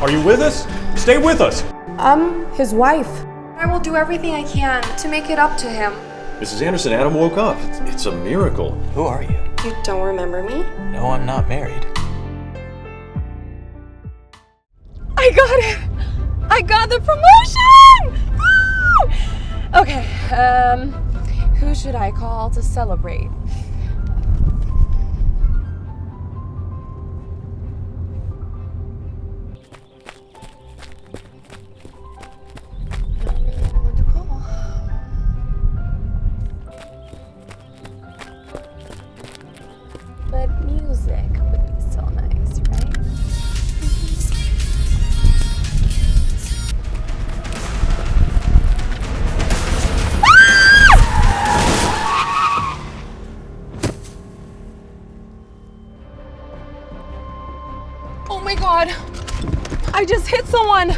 Are you with us? Stay with us. I'm his wife. I will do everything I can to make it up to him. Mrs. Anderson, Adam woke up. It's a miracle. Who are you? You don't remember me? No, I'm not married. I got it! I got the promotion! Woo! Okay, who should I call to celebrate? Not really know who to call. But music would be so nice, right? Oh my god! I just hit someone!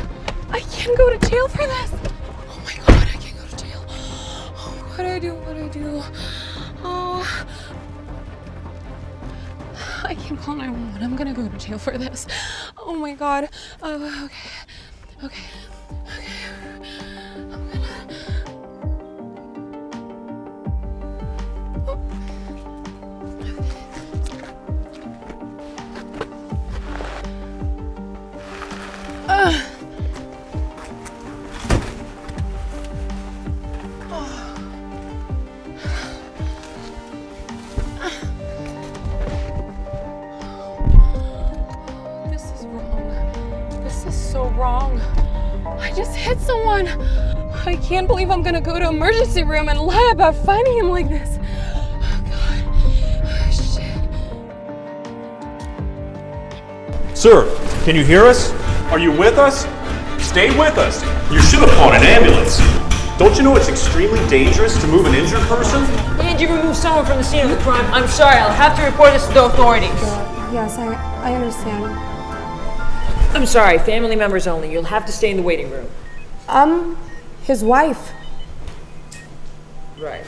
I can't go to jail for this! Oh my god, I can't go to jail. Oh, what do I do? What do I do? Oh. I can't call 911. I'm gonna go to jail for this. Oh my god. Okay. Okay. I'm gonna. This is wrong. This is so wrong. I just hit someone. I can't believe I'm gonna go to emergency room and lie about finding him like this. Oh god. Oh, shit. Sir, can you hear us? Are you with us? Stay with us. You should have called an ambulance. Don't you know it's extremely dangerous to move an injured person? And you removed someone from the scene of the crime. I'm sorry, I'll have to report this to the authorities. Yes, I understand. I'm sorry, family members only. You'll have to stay in the waiting room. I'm his wife. Right.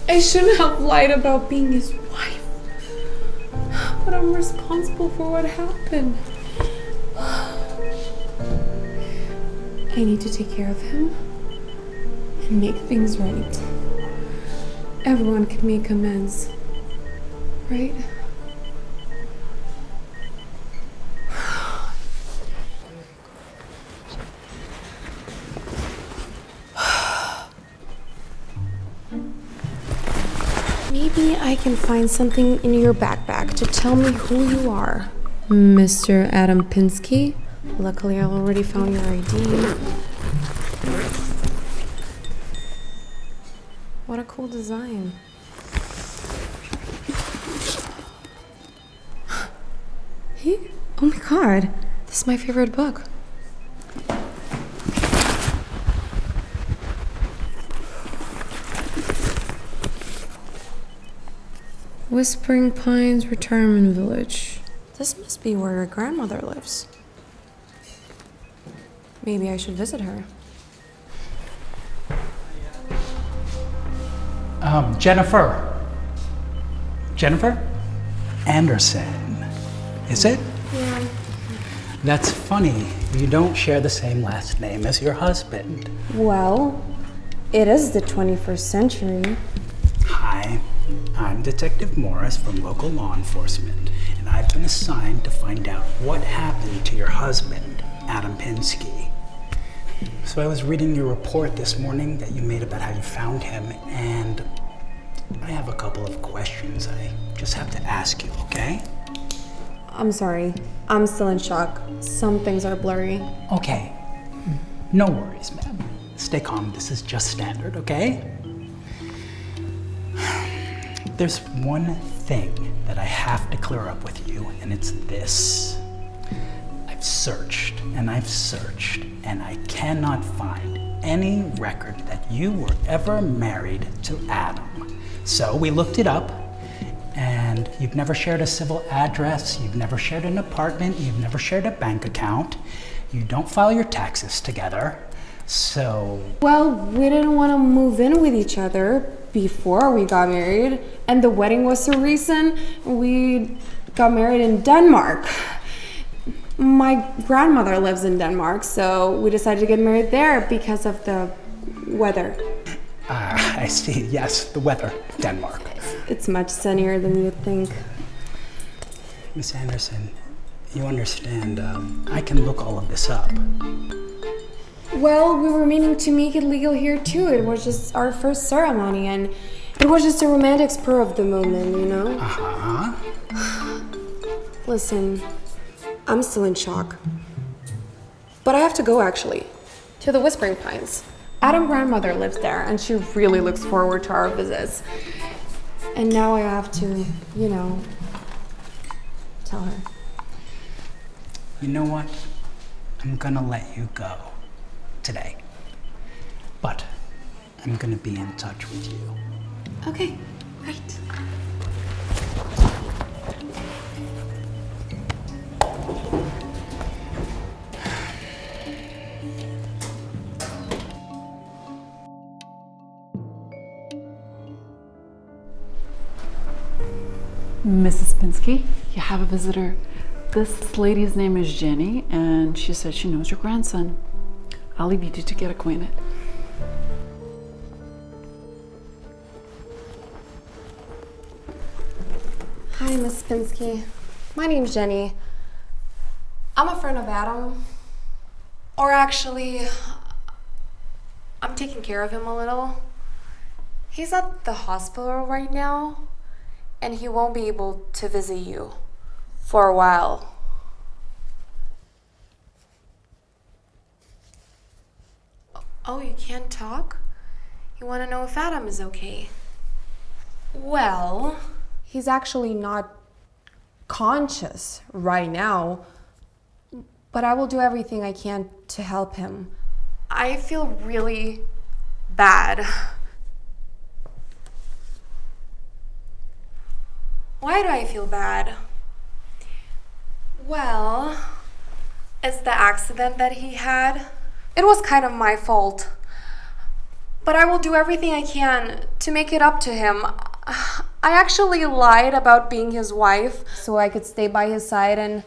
I shouldn't have lied about being his wife. But I'm responsible for what happened. I need to take care of him and make things right. Everyone can make amends, right? Maybe I can find something in your backpack to tell me who you are. Mr. Adam Pinsky. Luckily, I already found your ID. What a cool design. Hey, oh my god, this is my favorite book. Whispering Pines Retirement Village. This must be where your grandmother lives. Maybe I should visit her. Jennifer. Jennifer Anderson. Is it? Yeah. That's funny. You don't share the same last name as your husband. Well, it is the 21st century. Hi, I'm Detective Morris from local law enforcement, and I've been assigned to find out what happened to your husband, Adam Pinsky. So I was reading your report this morning that you made about how you found him, and I have a couple of questions I just have to ask you, okay? I'm sorry. I'm still in shock. Some things are blurry. Okay. No worries, ma'am. Stay calm. This is just standard, okay? There's one thing that I have to clear up with you, and it's this. I've searched, and I've searched, and I cannot find any record that you were ever married to Adam. So we looked it up, And you've never shared a civil address, you've never shared an apartment, you've never shared a bank account, you don't file your taxes together. So, Well, we didn't want to move in with each other before we got married, and the wedding was so recent. We got married in Denmark. My grandmother lives in Denmark, so we decided to get married there because of the weather. I see, yes, the weather, Denmark. It's much sunnier than you'd think. Miss Anderson, you understand, I can look all of this up. Well, we were meaning to make it legal here too. It was just our first ceremony, and it was just a romantic spur of the moment, you know? Uh-huh. Listen, I'm still in shock. But I have to go, actually, to the Whispering Pines. Adam's grandmother lives there, and she really looks forward to our visits. And now I have to, tell her. You know what? I'm gonna let you go today. But I'm gonna be in touch with you. Okay, great. Mrs. Pinsky, you have a visitor. This lady's name is Jenny, and she said she knows your grandson. I'll leave you two to get acquainted. Hi, Miss Pinsky. My name's Jenny. I'm a friend of Adam. Or actually, I'm taking care of him a little. He's at the hospital right now, and he won't be able to visit you for a while. Oh, you can't talk? You want to know if Adam is okay? Well, he's actually not conscious right now, but I will do everything I can to help him. I feel really bad. Why do I feel bad? Well, it's the accident that he had. It was kind of my fault. But I will do everything I can to make it up to him. I actually lied about being his wife so I could stay by his side, and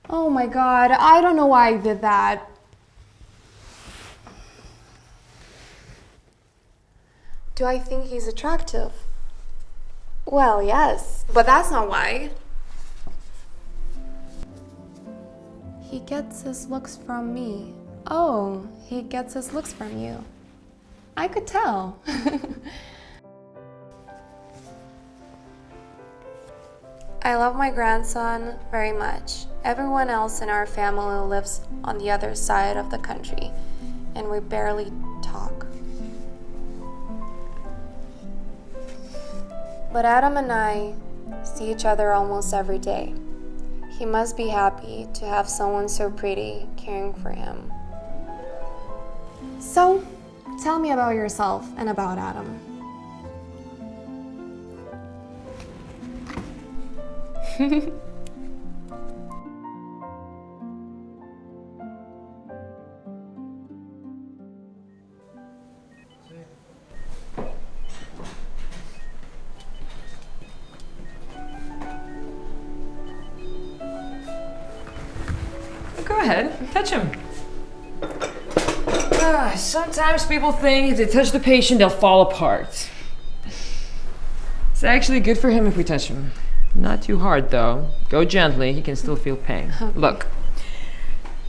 oh my God, I don't know why I did that. Do I think he's attractive? Well, yes, but that's not why. He gets his looks from me. Oh, he gets his looks from you. I could tell. I love my grandson very much. Everyone else in our family lives on the other side of the country, and we barely talk. But Adam and I see each other almost every day. He must be happy to have someone so pretty caring for him. So, tell me about yourself and about Adam. Go ahead, touch him. Sometimes people think if they touch the patient, they'll fall apart. It's actually good for him if we touch him. Not too hard though. Go gently, he can still feel pain. Okay. Look,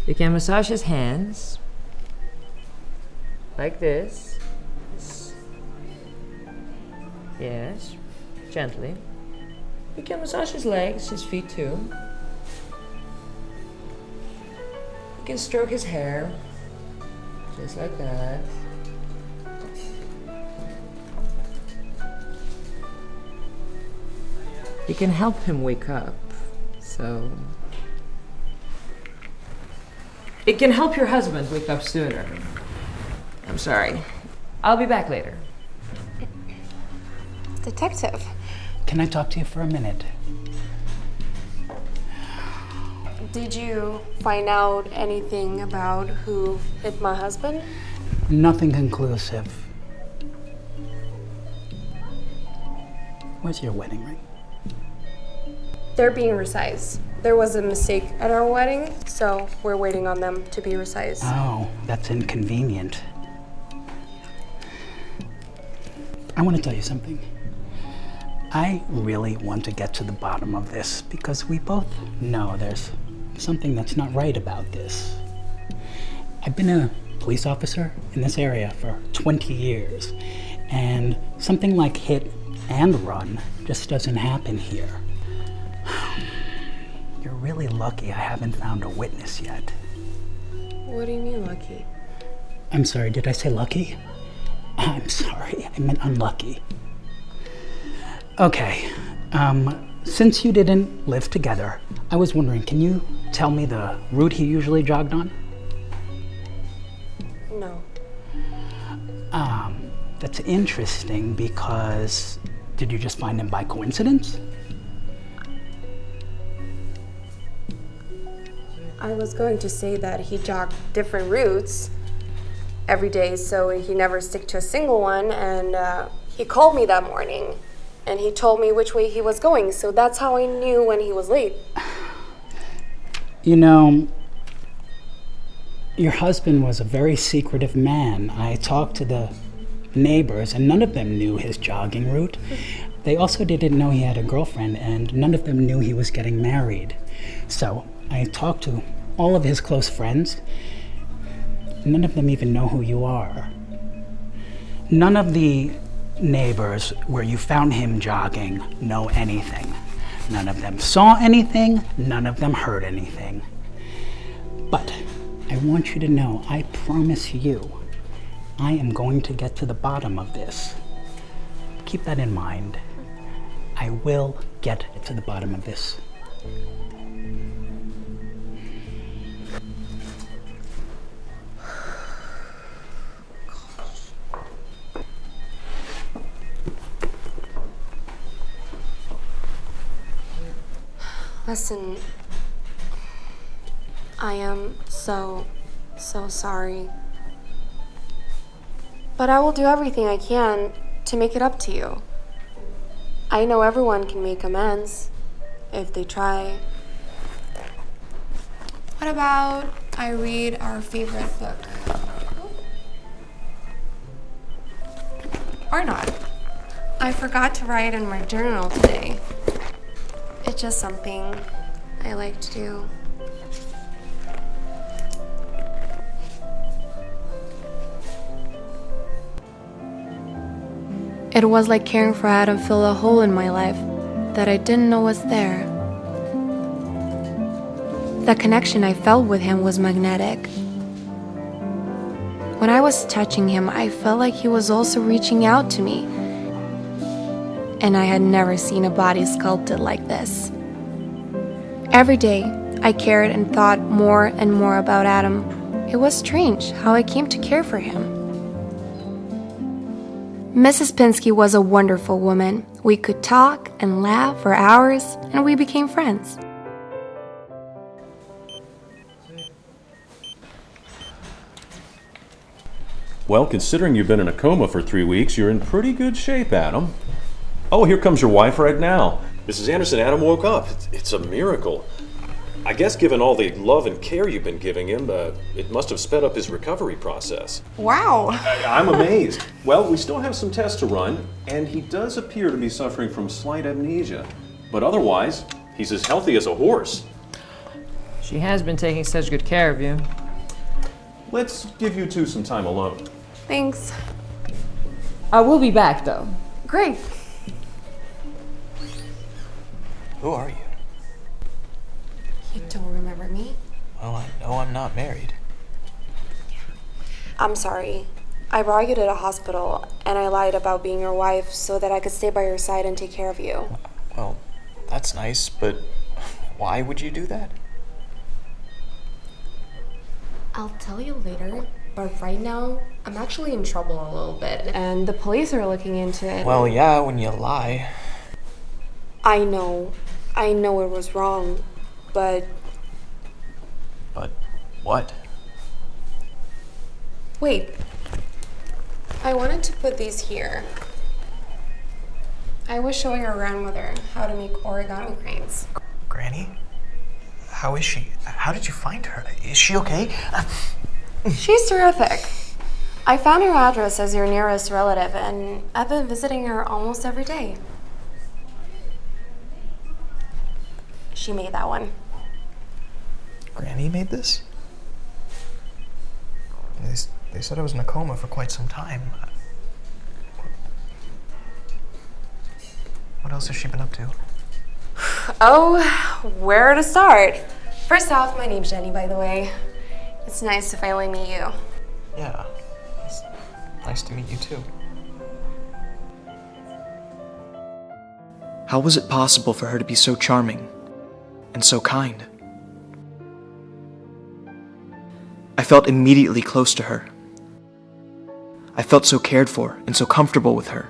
you can massage his hands like this. Yes, gently. You can massage his legs, his feet too. You can stroke his hair, just like that. You can help him wake up, so... It can help your husband wake up sooner. I'm sorry. I'll be back later. Detective, Can I talk to you for a minute? Did you find out anything about who hit my husband? Nothing conclusive. Where's your wedding ring? They're being resized. There was a mistake at our wedding, so we're waiting on them to be resized. Oh, that's inconvenient. I want to tell you something. I really want to get to the bottom of this because we both know there's something that's not right about this. I've been a police officer in this area for 20 years, and something like hit and run just doesn't happen here. You're really lucky I haven't found a witness yet. What do you mean, lucky? I'm sorry, did I say lucky? I'm sorry, I meant unlucky. Okay, since you didn't live together, I was wondering, can you tell me the route he usually jogged on? No. That's interesting because did you just find him by coincidence? I was going to say that he jogged different routes every day, so he never stick to a single one, and he called me that morning, and he told me which way he was going, so that's how I knew when he was late. You know, your husband was a very secretive man. I talked to the neighbors, and none of them knew his jogging route. They also didn't know he had a girlfriend, and none of them knew he was getting married. So I talked to all of his close friends. None of them even know who you are. None of the neighbors where you found him jogging know anything. None of them saw anything. None of them heard anything. But I want you to know, I promise you, I am going to get to the bottom of this. Keep that in mind. I will get to the bottom of this. Listen, I am so sorry. But I will do everything I can to make it up to you. I know everyone can make amends if they try. What about I read our favorite book? Or not. I forgot to write in my journal today. It's just something I like to do. It was like caring for Adam filled a hole in my life that I didn't know was there. The connection I felt with him was magnetic. When I was touching him, I felt like he was also reaching out to me. And I had never seen a body sculpted like this. Every day, I cared and thought more and more about Adam. It was strange how I came to care for him. Mrs. Pinsky was a wonderful woman. We could talk and laugh for hours, and we became friends. Well, considering you've been in a coma for 3 weeks, you're in pretty good shape, Adam. Oh, here comes your wife right now. Mrs. Anderson, Adam woke up. It's a miracle. I guess given all the love and care you've been giving him, it must have sped up his recovery process. Wow. I'm amazed. Well, we still have some tests to run, and he does appear to be suffering from slight amnesia. But otherwise, he's as healthy as a horse. She has been taking such good care of you. Let's give you two some time alone. Thanks. I will be back, though. Great. Who are you? You don't remember me? Well, I know I'm not married. I'm sorry. I brought you to the hospital, and I lied about being your wife so that I could stay by your side and take care of you. Well, that's nice, but why would you do that? I'll tell you later, but right now, I'm actually in trouble a little bit, and the police are looking into it. Well, yeah, when you lie. I know it was wrong, but But what? wait. I wanted to put these here. I was showing our grandmother how to make origami cranes. Granny? How is she? How did you find her? Is she okay? She's terrific. I found her address as your nearest relative, and I've been visiting her almost every day. She made that one. Granny made this? They said I was in a coma for quite some time. What else has she been up to? Oh, where to start? First off, my name's Jenny, by the way. It's nice to finally meet you. Yeah, it's nice to meet you too. How was it possible for her to be so charming and so kind? I felt immediately close to her. I felt so cared for and so comfortable with her.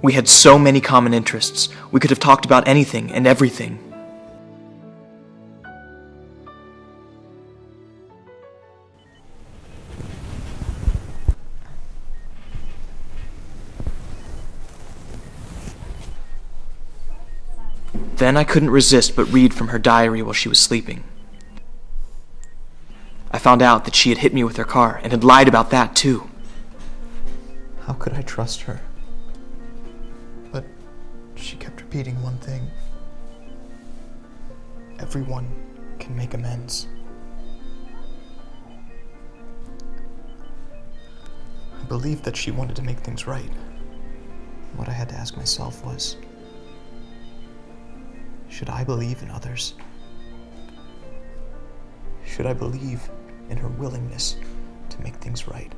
We had so many common interests. We could have talked about anything and everything. Then I couldn't resist but read from her diary while she was sleeping. I found out that she had hit me with her car and had lied about that too. How could I trust her? But she kept repeating one thing. Everyone can make amends. I believed that she wanted to make things right. What I had to ask myself was, should I believe in others? Should I believe in her willingness to make things right?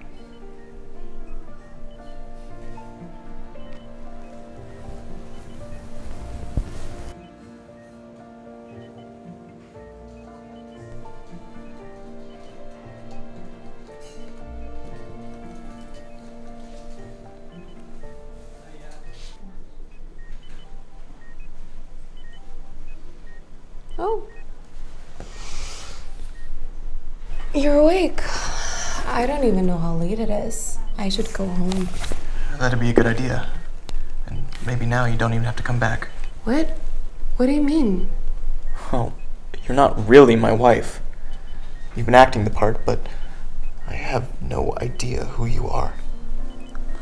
Oh. You're awake. I don't even know how late it is. I should go home. That'd be a good idea. And maybe now you don't even have to come back. What? What do you mean? Oh, you're not really my wife. You've been acting the part, but I have no idea who you are.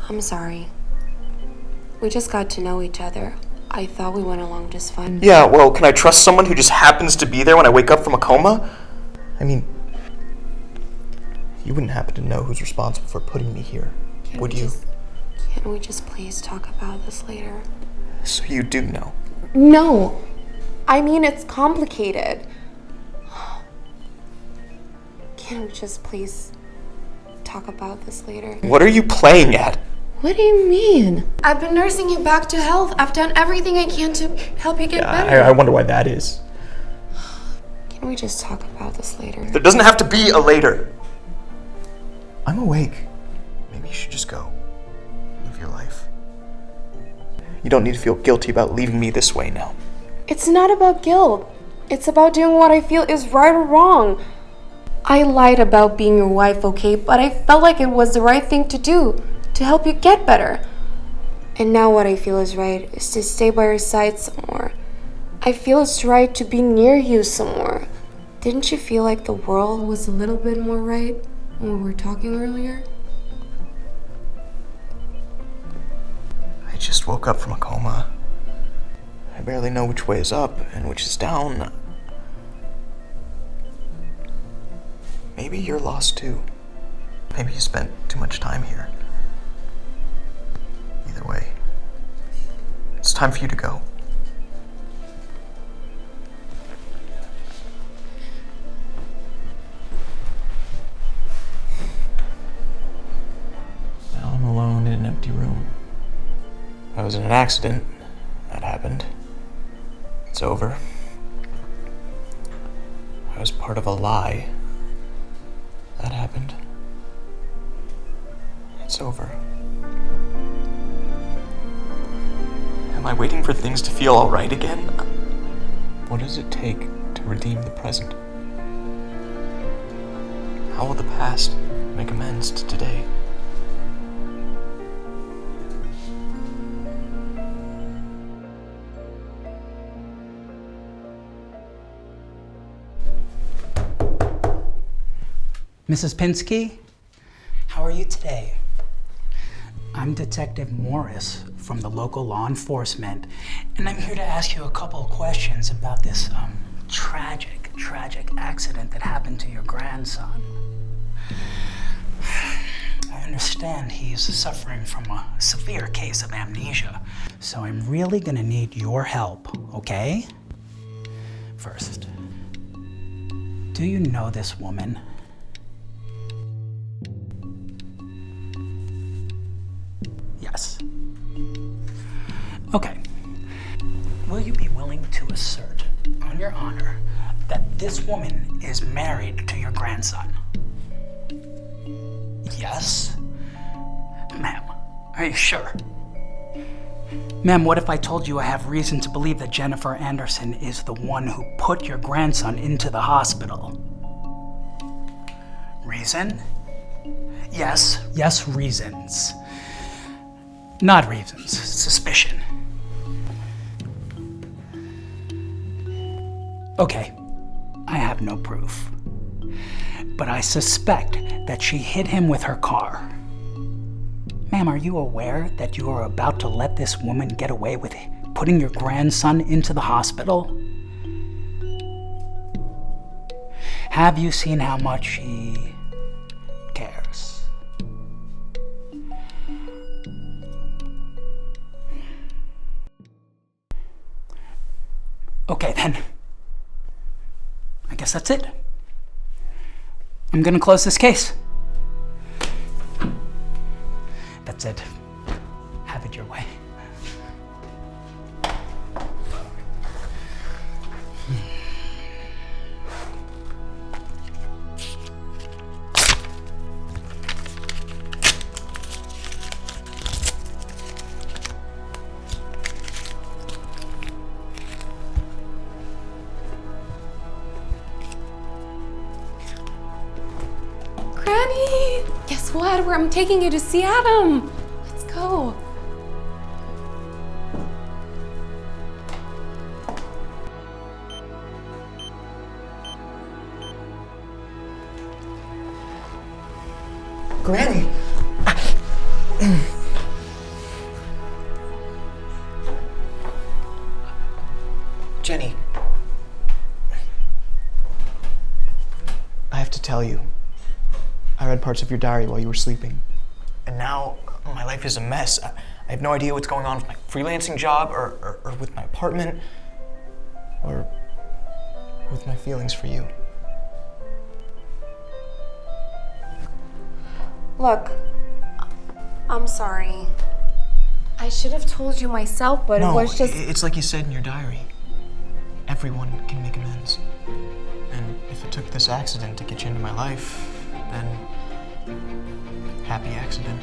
I'm sorry. We just got to know each other. I thought we went along just fine. Yeah, well, can I trust someone who just happens to be there when I wake up from a coma? I mean, you wouldn't happen to know who's responsible for putting me here, would you? Can we just please talk about this later? So you do know. No. I mean, it's complicated. Can we just please talk about this later? What are you playing at? What do you mean? I've been nursing you back to health. I've done everything I can to help you get better. I wonder why that is. Can we just talk about this later? There doesn't have to be a later. I'm awake. Maybe you should just go. Live your life. You don't need to feel guilty about leaving me this way now. It's not about guilt. It's about doing what I feel is right or wrong. I lied about being your wife, okay, but I felt like it was the right thing to do, to help you get better. And now what I feel is right is to stay by your side some more. I feel it's right to be near you some more. Didn't you feel like the world was a little bit more right when we were talking earlier? I just woke up from a coma. I barely know which way is up and which is down. Maybe you're lost too. Maybe you spent too much time here. Either way, it's time for you to go. Now I'm alone in an empty room. I was in an accident. That happened. It's over. I was part of a lie. That happened. It's over. Am I waiting for things to feel alright again? What does it take to redeem the present? How will the past make amends to today? Mrs. Pinsky, how are you today? I'm Detective Morris from the local law enforcement, and I'm here to ask you a couple of questions about this tragic accident that happened to your grandson. I understand he's suffering from a severe case of amnesia, so I'm really gonna need your help, okay? First, do you know this woman? Yes. Okay. Will you be willing to assert, on your honor, that this woman is married to your grandson? Yes? Ma'am, are you sure? Ma'am, what if I told you I have reason to believe that Jennifer Anderson is the one who put your grandson into the hospital? Reason? Yes. Yes, reasons. Not reasons, suspicion. Okay, I have no proof. But I suspect that she hit him with her car. Ma'am, are you aware that you are about to let this woman get away with putting your grandson into the hospital? Have you seen how much she cares? Okay, then. I guess that's it. I'm gonna close this case. That's it. Have it your way. Granny! Guess what? I'm taking you to see Adam. Let's go. Granny! Jenny. I have to tell you, I read parts of your diary while you were sleeping. And now my life is a mess. I have no idea what's going on with my freelancing job or with my apartment or with my feelings for you. Look, I'm sorry. I should have told you myself, but it was just... It's like you said in your diary. Everyone can make amends. And if it took this accident to get you into my life, then happy accident.